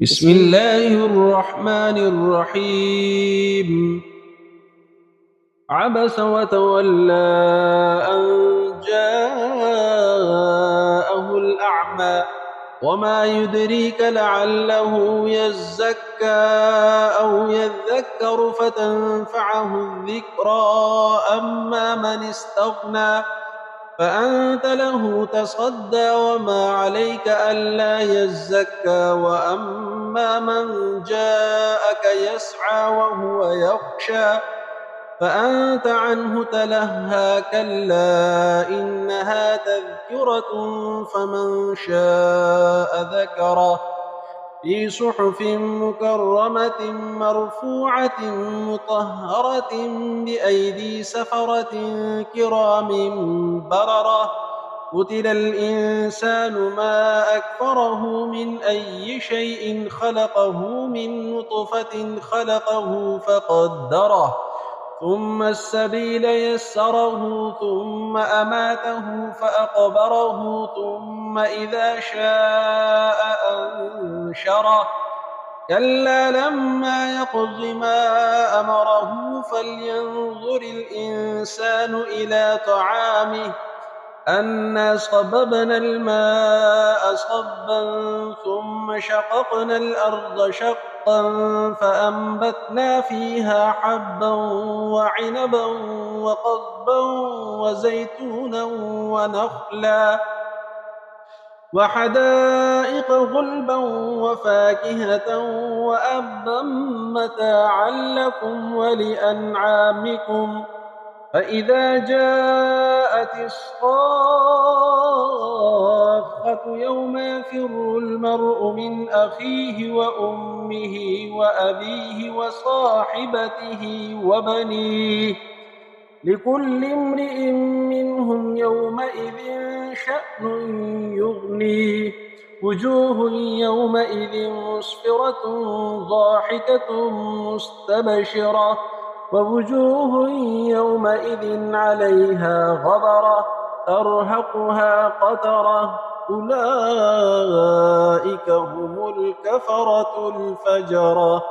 بسم الله الرحمن الرحيم. عبس وتولى أن جاءه الأعمى وما يدريك لعله يزكى أو يذكر فتنفعه الذكرى. أما من استغنى فأنت له تصدى وما عليك ألا يزكى. وأما من جاءك يسعى وهو يخشى فأنت عنه تلهى. كلا إنها تذكرة فمن شاء ذكره في صحف مكرمة مرفوعة مطهرة بأيدي سفرة كرام بررة. قتل الإنسان ما أكفره من أي شيء خلقه من نطفة خلقه فقدره ثم السبيل يسره ثم أماته فأقبره ثم إذا شاء أنشره. كلا لما يقض ما أمره فلينظر الإنسان إلى طعامه أنا صببنا الماء صبا ثم شققنا الأرض شقا فأنبتنا فيها حبا وعنبا وقضبا وزيتونا ونخلا وحدائق غلبا وفاكهة وأبا متاعا لكم ولأنعامكم. فإذا جاءت الصاخة يوم يفر المرء من أخيه وأمه وأبيه وصاحبته وبنيه لكل امرئ منهم يومئذ شأن يغنيه. وجوه يومئذ مسفرة ضاحكة مستبشرة ووجوه يومئذ عليها غبرة ترهقها قترة. أولئك هم الكفرة الفجرة.